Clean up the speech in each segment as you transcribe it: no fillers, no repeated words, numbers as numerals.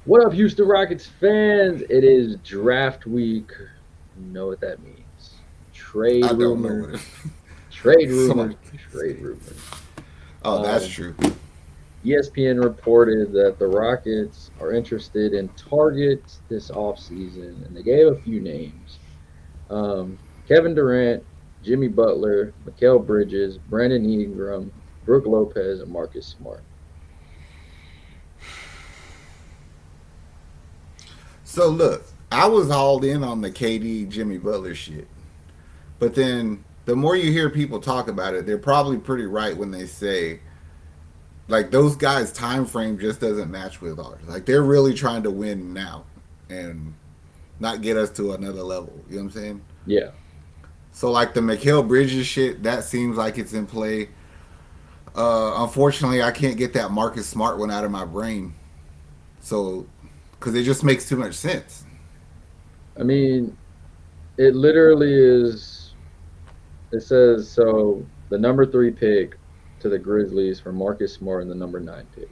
What up, Houston Rockets fans? It is draft week. You know what that means. Trade I don't know what rumors, it. trade Somebody rumors, keeps trade saying. rumors. Oh, that's Um, true. ESPN reported that the Rockets are interested in targets this offseason, and they gave a few names. Kevin Durant, Jimmy Butler, Mikal Bridges, Brandon Ingram, Brooke Lopez, and Marcus Smart. So look, I was hauled in on the KD Jimmy Butler shit, but then the more you hear people talk about it, they're probably pretty right when they say like those guys' time frame just doesn't match with ours. Like they're really trying to win now and not get us to another level. You know what I'm saying? Yeah. So like the Mikal Bridges shit, that seems like it's in play. Unfortunately, I can't get that Marcus Smart one out of my brain. So, because it just makes too much sense. I mean, it literally is. It says so the number three pick to the Grizzlies for Marcus Smart and the number nine pick.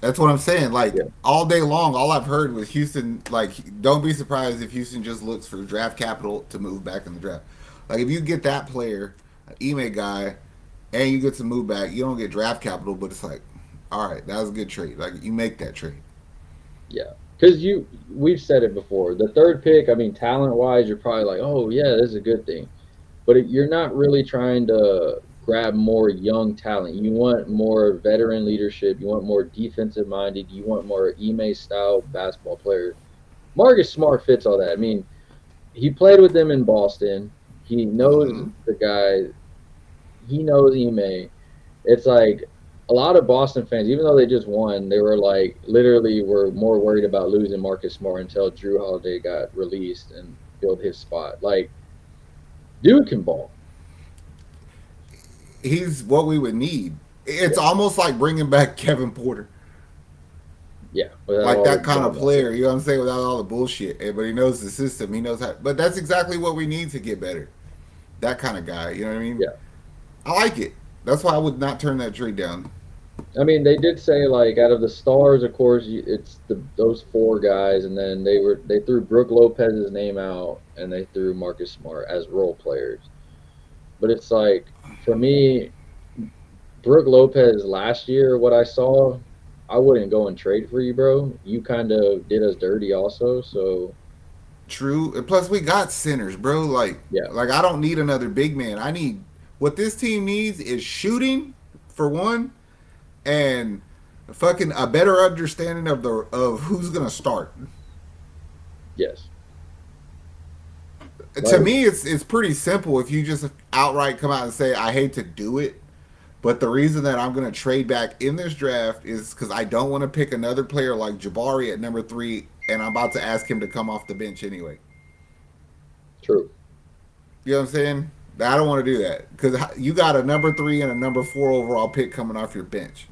That's what I'm saying. Like Yeah, all day long, all I've heard was Houston. Like, don't be surprised if Houston just looks for draft capital to move back in the draft. Like, if you get that player, an Ime guy, and you get to move back, you don't get draft capital, but it's like, all right, that was a good trade. Like, you make that trade. yeah. Because we've said it before. The third pick, I mean, talent wise, you're probably like, oh yeah, this is a good thing. But you're not really trying to grab more young talent. You want more veteran leadership. You want more defensive minded. You want more Ime style basketball players. Marcus Smart fits all that. I mean, he played with them in Boston. He knows Mm-hmm. the guy. He knows Ime. It's like a lot of Boston fans, even though they just won, they were like literally were more worried about losing Marcus Smart until Drew Holiday got released and filled his spot. Like, dude can ball. He's what we would need. It's Yeah, almost like bringing back Kevin Porter. yeah, without Like all the that kind of drama. Yeah, player, you know what I'm saying, without all the bullshit. But he knows the system. He knows how. But that's exactly what we need to get better. That kind of guy. You know what I mean? yeah. I like it. That's why I would not turn that trade down. I mean, they did say like out of the stars, of course, it's those four guys, and then they threw Brooke Lopez's name out, and they threw Marcus Smart as role players. But it's like for me, Brooke Lopez last year, what I saw, I wouldn't go and trade for you, bro. You kind of did us dirty, also. So True. And plus, we got centers, bro. yeah, Like I don't need another big man. I need what this team needs is shooting for one, and fucking a better understanding of the of who's gonna start. yes, To like me, it's pretty simple if you just outright come out and say I hate to do it, but the reason that I'm going to trade back in this draft is because I don't want to pick another player like Jabari at number 3, and I'm about to ask him to come off the bench anyway. true. You know what I'm saying? I don't want to do that because you got a number 3 and a number 4 overall pick coming off your bench.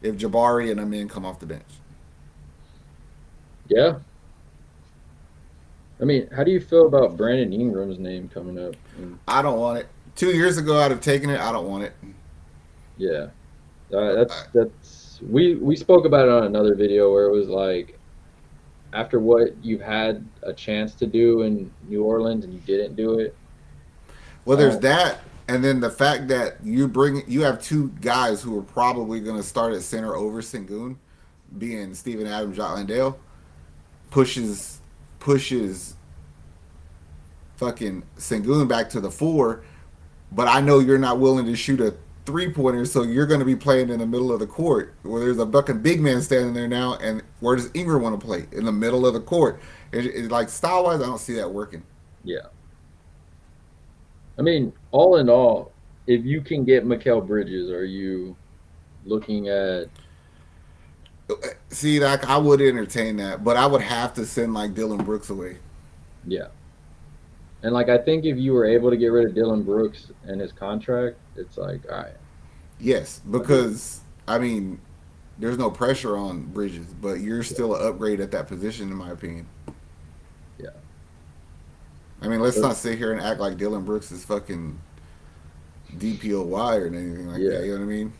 If Jabari and Amin come off the bench, Yeah, I mean, how do you feel about Brandon Ingram's name coming up? And I don't want it. 2 years ago, I'd have taken it. I don't want it. yeah, that's we spoke about it on another video where it was like after what you've had a chance to do in New Orleans and you didn't do it. Well, there's Um, that, and then the fact that you have two guys who are probably going to start at center over Sengun, being Steven Adams, Jot Landale, pushes pushes fucking Sengun back to the 4. But I know you're not willing to shoot a 3 pointer, so you're going to be playing in the middle of the court where there's a fucking big man standing there now. And where does Ingram want to play? In the middle of the court. Like style wise, I don't see that working. yeah, I mean, all in all, if you can get Mikal Bridges, are you looking at See, like I would entertain that, but I would have to send like Dylan Brooks away. yeah? And like I think if you were able to get rid of Dylan Brooks and his contract, it's like all right, Yes, I'll do it. because I mean, there's no pressure on Bridges, but you're Yeah, still an upgrade at that position, in my opinion. yeah. I mean, let's But not sit here and act like Dylan Brooks is fucking DPOY or anything like that. yeah, You know what I mean?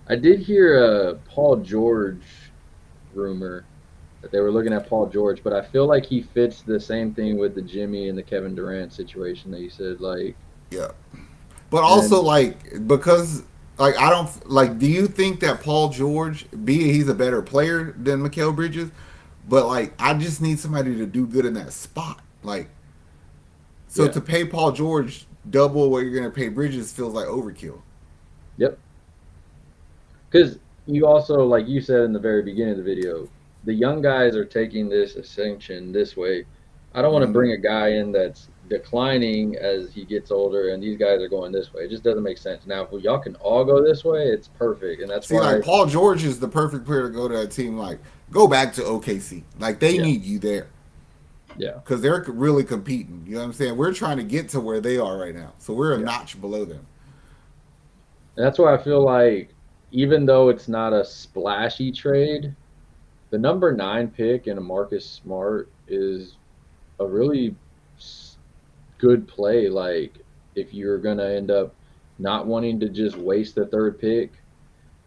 I did hear a Paul George rumor. that they were looking at Paul George, but I feel like he fits the same thing with the Jimmy and the Kevin Durant situation that you said. Like, Yeah. But also, and like, because, like, I don't, like, do you think that Paul George, be it he's a better player than Mikal Bridges, but, like, I just need somebody to do good in that spot. Like, so yeah, to pay Paul George double what you're going to pay Bridges feels like overkill. yep. Because you also, like you said in the very beginning of the video, the young guys are taking this ascension this way. I don't want to Mm-hmm. bring a guy in that's declining as he gets older, and these guys are going this way. It just doesn't make sense. Now, if y'all can all go this way, it's perfect, and that's See, like, why, Paul George is the perfect player to go to a team, like, go back to OKC. Like, they yeah, need you there yeah, because they're really competing. You know what I'm saying? We're trying to get to where they are right now. So we're a yeah. notch below them. And that's why I feel like even though it's not a splashy trade, the number 9 pick in a Marcus Smart is a really good play. Like if you're gonna end up not wanting to just waste the third pick,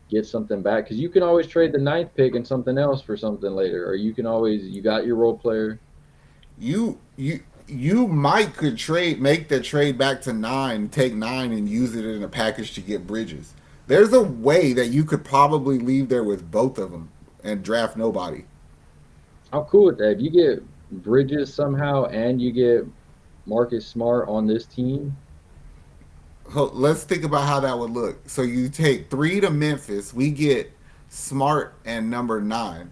get something back because you can always trade the 9th pick and something else for something later, or you can always you got your role player. You might could trade make the trade back to 9, take 9 and use it in a package to get Bridges. There's a way that you could probably leave there with both of them and draft nobody. How cool with that? If you get Bridges somehow and you get Marcus Smart on this team, Let's think about how that would look. So you take 3 to Memphis, we get Smart and number 9,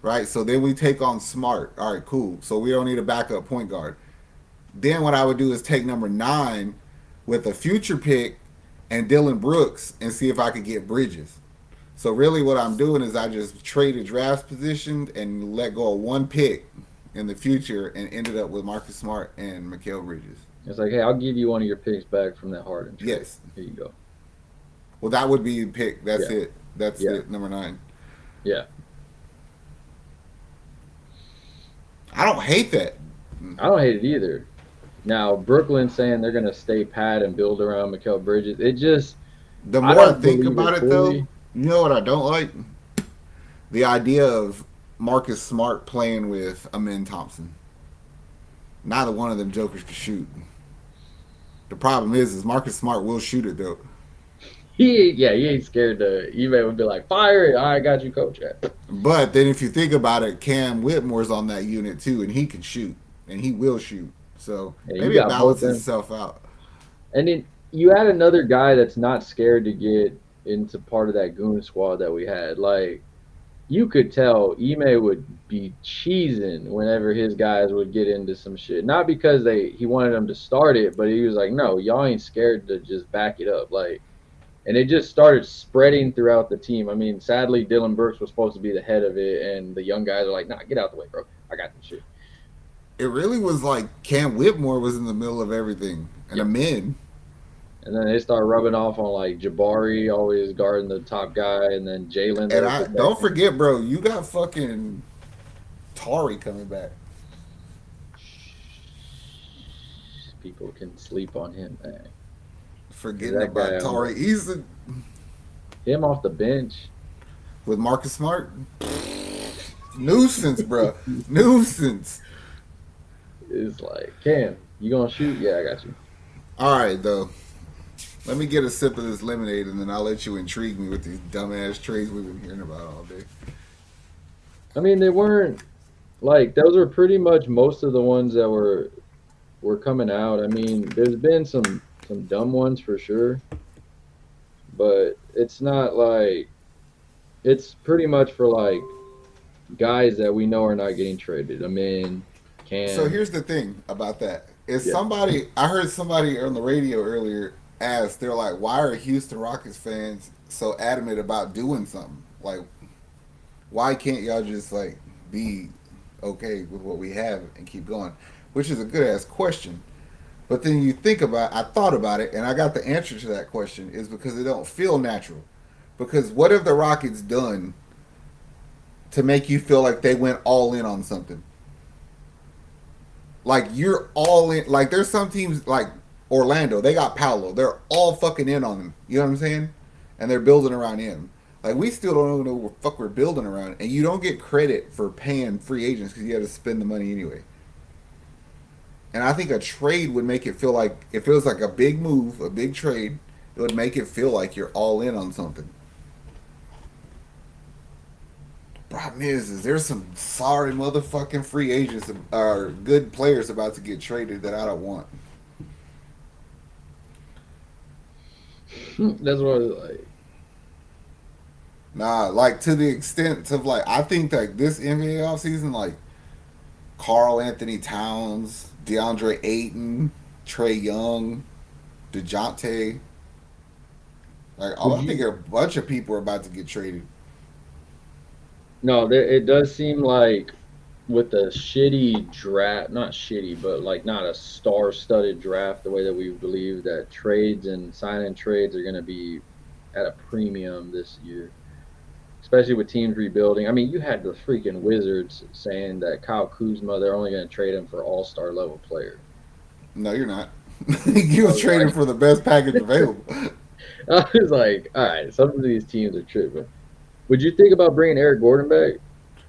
right? So then we take on Smart. All right, cool. So we don't need a backup point guard. Then what I would do is take number 9 with a future pick and Dylan Brooks and see if I could get Bridges. So really, what I'm doing is I just traded draft position and let go of one pick in the future and ended up with Marcus Smart and Mikal Bridges. it's like, hey, I'll give you one of your picks back from that Harden trade. Yes. Here you go. Well, that would be pick. That's Yeah, it. That's yeah, it. Number 9. yeah. I don't hate that. I don't hate it either. Now Brooklyn saying they're gonna stay pat and build around Mikal Bridges. It just The I more I don't think believe about it it, though, fully. you know what I don't like? The idea of Marcus Smart playing with Amin Thompson. Neither one of them jokers can shoot. The problem is Marcus Smart will shoot it though. He ain't scared to. You may would be like, fire it. I got you, coach. But then if you think about it, Cam Whitmore's on that unit too, and he can shoot, and he will shoot. So And you maybe it got both balances them. itself out. And then you had another guy that's not scared to get into part of that goon squad that we had. Like you could tell Ime would be cheesing whenever his guys would get into some shit. Not because he wanted them to start it, but he was like, no, y'all ain't scared to just back it up. Like, and it just started spreading throughout the team. I mean, sadly, Dylan Brooks was supposed to be the head of it, and the young guys are like, nah, get out the way, bro. I got this shit. It really was like Cam Whitmore was in the middle of everything, and Yep. Amin. And then they start rubbing off on like Jabari always guarding the top guy, and then Jalen And there I don't protecting. forget, bro, you got fucking Tari coming back. People can sleep on him, man. Because Forgetting that about guy on Tari Eason him off the bench with Marcus Smart. Nuisance, bro. Nuisance. is like, Cam, you gonna shoot? Yeah, I got you. All right, though. Let me get a sip of this lemonade, and then I'll let you intrigue me with these dumbass trades we've been hearing about all day. I mean, they weren't like those are pretty much most of the ones that were coming out. I mean, there's been some dumb ones for sure, but it's not like it's pretty much for like guys that we know are not getting traded. I mean, So Cam, here's the thing about that. Is yeah, somebody I heard somebody on the radio earlier ask, they're like, why are Houston Rockets fans so adamant about doing something? Like, why can't y'all just like be okay with what we have and keep going? Which is a good ass question. But then you think about I thought about it and I got the answer to that question is because it don't feel natural. Because what have the Rockets done to make you feel like they went all in on something? Like you're all in. Like there's some teams like Orlando. They got Paolo. They're all fucking in on him. You know what I'm saying? And they're building around him. Like we still don't know what the fuck we're building around, and you don't get credit for paying free agents because you had to spend the money anyway. And I think a trade would make it feel like if it was like a big move, a big trade, it would make it feel like you're all in on something. Problem is there's some sorry motherfucking free agents or good players about to get traded that I don't want. That's what I was like. Nah, like to the extent of like I think that this NBA offseason, like Carl Anthony Towns, DeAndre Ayton, Trey Young, DeJounte, like Would I think you? a bunch of people are about to get traded. No, it does seem like with a shitty draft, not shitty, but like not a star-studded draft, the way that we believe that trades and sign-in trades are going to be at a premium this year, especially with teams rebuilding. I mean, you had the freaking Wizards saying that Kyle Kuzma, they're only going to trade him for all-star level player. No, you're not. You I was was trading like, for the best package available. I was like, all right, some of these teams are tripping. Would you think about bringing Eric Gordon back?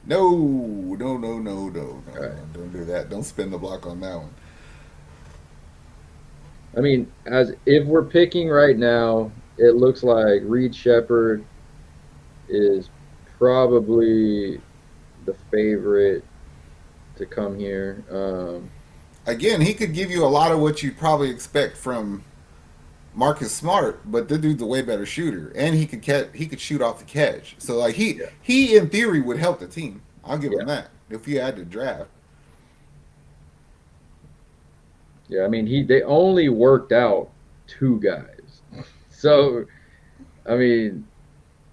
No, no, no, no, no, no, All no. right. Don't do that. Don't spin the block on that one. I mean, as if we're picking right now, it looks like Reed Shepard is probably the favorite to come here. Again, he could give you a lot of what you'd probably expect from Marcus Smart, but the dude's a way better shooter, and he could shoot off the catch. So like Yeah, he in theory would help the team. I'll give him yeah, that if he had to draft. yeah. I mean, they only worked out two guys, so I mean,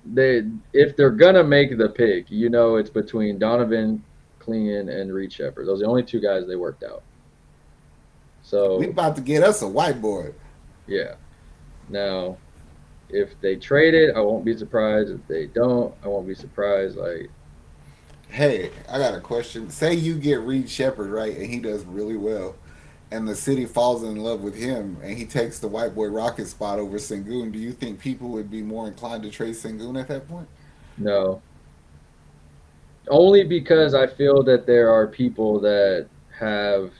they if they're gonna make the pick, it's between Donovan Clean and Reed Shepard. Those are the only two guys they worked out. We So about to get us a whiteboard. yeah. Now, if they trade it, I won't be surprised. If they don't, I won't be surprised. Like, Hey, I got a question. Say you get Reed Shepard right, and he does really well, and the city falls in love with him, and he takes the white boy rocket spot over Sengun. Do you think people would be more inclined to trade Sengun at that point? no, only because I feel that there are people that have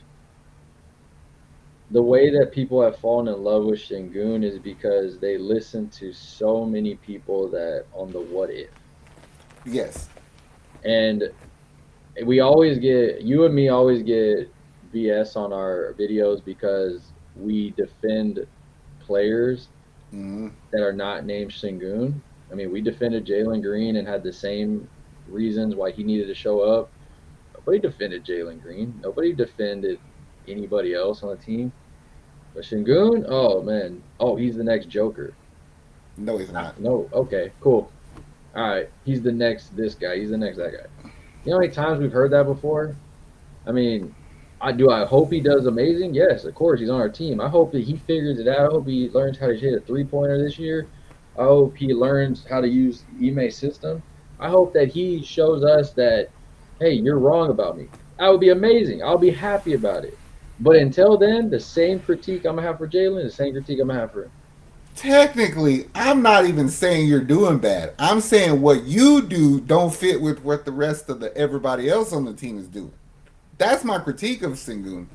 the way that people have fallen in love with Shingun is because they listen to so many people that on the what if. Yes. And we always get, you and me always get BS on our videos because we defend players Mm-hmm. that are not named Shingun. I mean, we defended Jalen Green and had the same reasons why he needed to show up. Nobody defended Jalen Green. Nobody defended anybody else on the team. But Shingun, oh man, oh he's the next Joker. No, he's not. No, okay, cool. All right, he's the next this guy. He's the next that guy. You know how many times we've heard that before? I mean, I hope he does amazing. Yes, of course he's on our team. I hope that he figures it out. I hope he learns how to hit a 3-pointer this year. I hope he learns how to use Ime's system. I hope that he shows us that, hey, you're wrong about me. That would be amazing. I'll be happy about it. But until then, the same critique I'm gonna have for Jalen, the same critique I'm gonna have for him. Technically, I'm not even saying you're doing bad. I'm saying what you do don't fit with what the rest of the everybody else on the team is doing. That's my critique of Sengun.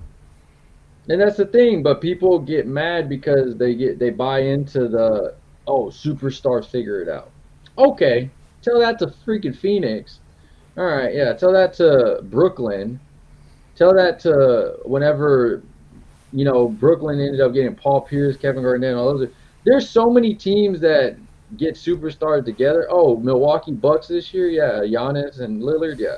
And that's the thing, but people get mad because they buy into the superstars figure it out. Okay, tell that to freaking Phoenix. All right, yeah, tell that to Brooklyn. Tell that to whenever Brooklyn ended up getting Paul Pierce, Kevin Garnett, and all those. There's so many teams that get superstars together. Oh, Milwaukee Bucks this year, yeah, Giannis and Lillard, yeah,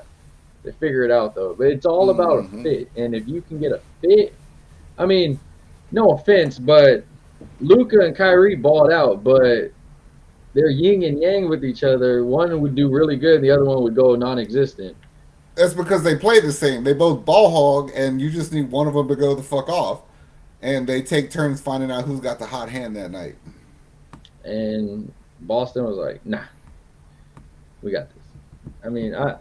they figure it out though. But it's all about a Mm-hmm. fit, and if you can get a fit, I mean, no offense, but Luca and Kyrie balled out, but they're yin and yang with each other. One would do really good, and the other one would go non-existent. That's because they play the same. They both ball hog, and you just need one of them to go the fuck off. And they take turns finding out who's got the hot hand that night. And Boston was like, "Nah, we got this." I mean, I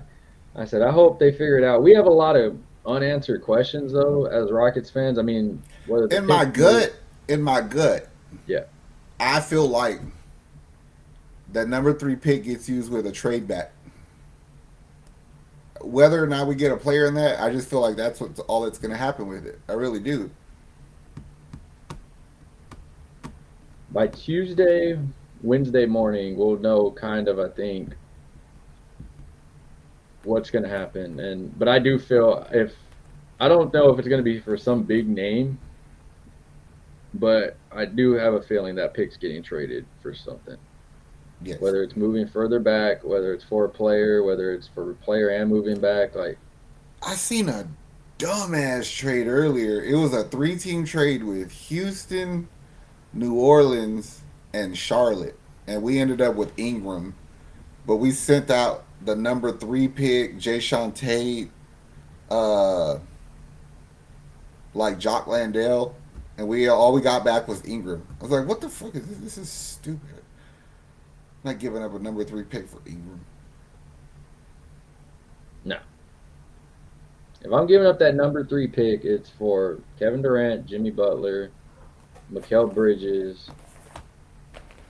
said I hope they figure it out. We have a lot of unanswered questions though, as Rockets fans. I mean, whether the In my pick is, gut, in my gut, yeah, I feel like that number 3 pick gets used with a trade back. Whether or not we get a player in that, I just feel like that's what's all that's going to happen with it. I really do. By Tuesday, Wednesday morning, we'll know kind of, I think, what's going to happen. And but I do feel if I don't know if it's going to be for some big name, but I do have a feeling that pick's getting traded for something. Yes. Whether it's moving further back, whether it's for a player, whether it's for a player and moving back, like I seen a dumbass trade earlier. It was a 3-team trade with Houston, New Orleans, and Charlotte. And we ended up with Ingram. But we sent out the number 3 pick, Jay Tate, uh, like Jock Landale, and we all we got back was Ingram. I was like, what the fuck is this? This is stupid. I'm not giving up a number 3 pick for Ingram. no. If I'm giving up that number 3 pick, it's for Kevin Durant, Jimmy Butler, Mikal Bridges,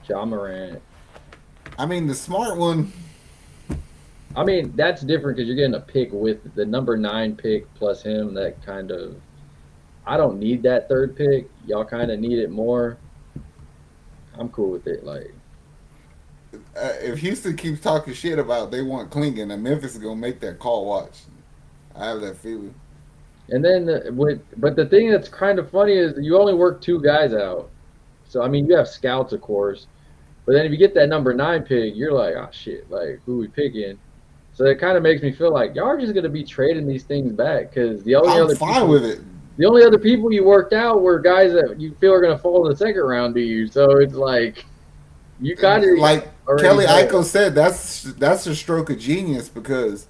John Morant. I mean, the smart one. I mean, that's different because you're getting a pick with the number 9 pick plus him. That kind of, I don't need that third pick. Y'all kind of need it more. I'm cool with it. Like, If Houston keeps talking shit about they want Klingon, then Memphis is gonna make that call. Watch, I have that feeling. and then but the thing that's kind of funny is you only work 2 guys out. So I mean, you have scouts, of course, but then if you get that number 9 pick, you're like, oh shit, like who we picking? So it kind of makes me feel like y'all are just gonna be trading these things back because I'm fine with it. the only other people you worked out were guys that you feel are gonna fall in the second round to you. So it's like you kind of Like already Kelly know. Iko said, that's a stroke of genius because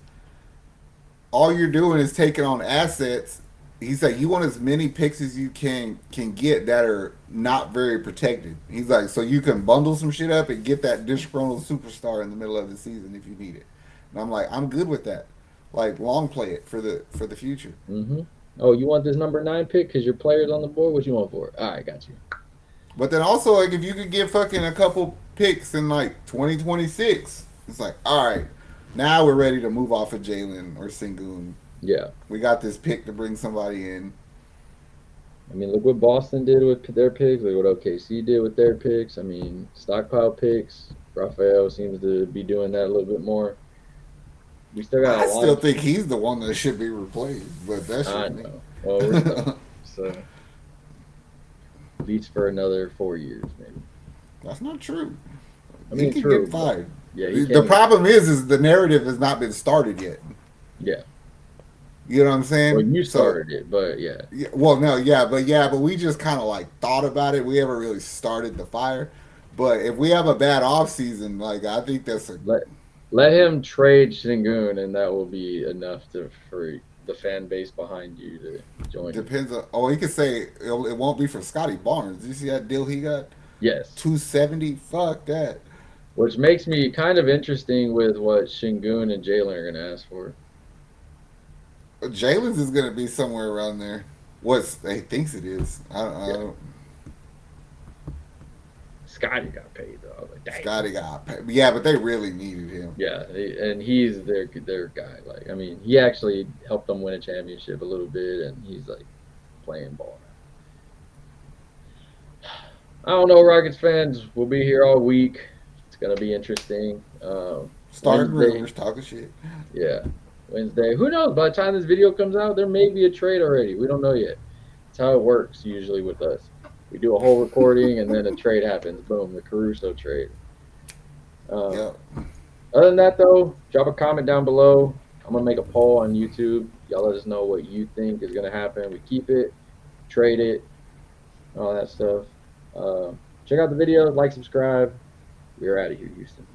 all you're doing is taking on assets. He said you want as many picks as you can get that are not very protected. He's like, so you can bundle some shit up and get that disgruntled superstar in the middle of the season if you need it. And I'm like, I'm good with that. Like, long play it for the future. Hmm. Oh, you want this number 9 pick because your player's on the board? What you want for it? All right, got you. But then also, like, if you could get fucking a couple picks in like 2026, it's like, all right, now we're ready to move off of Jalen or Sengun. Yeah. We got this pick to bring somebody in. I mean, look what Boston did with their picks. Look what OKC did with their picks. I mean, stockpile picks. Rafael seems to be doing that a little bit more. We still got a I lot still of. think he's the one that should be replaced, but that's I just me. know. Well, we're stuck. So, at least for another 4 years, maybe. That's not true. I He mean, can true, get but fired. yeah, he The can. problem is the narrative has not been started yet. Yeah. You know what I'm Well, saying? you So, started it, but yeah. yeah, well, no, yeah, but we just kind of like thought about it. We haven't really started the fire. But if we have a bad off season, like I think that's a Let let him trade Shingun, and that will be enough for the fan base behind you to join him. depends on. Oh, he could say it won't be for Scotty Barnes. Did you see that deal he got? Yes. 270. Fuck that. Which makes me kind of interesting with what Shingun and Jalen are going to ask for. Jalen's is gonna be somewhere around there. What he thinks it is. I Yeah. don't. Scotty got paid though. I was like, dang. Scotty got paid. Yeah, but they really needed him. Yeah, and he's their guy. Like, I mean, he actually helped them win a championship a little bit, and he's like playing ball now. I don't know, Rockets fans. We'll be here all week. It's gonna be interesting. Starting Wednesday, rumors, talking shit. yeah, Wednesday. Who knows? By the time this video comes out, there may be a trade already. We don't know yet. That's how it works usually with us. We do a whole recording, and then a trade happens. Boom, the Caruso trade. Um, Yep. Other than that, though, drop a comment down below. I'm gonna make a poll on YouTube. Y'all let us know what you think is gonna happen. We keep it, trade it, all that stuff. Check out the video, like, subscribe. We're out of here, Houston.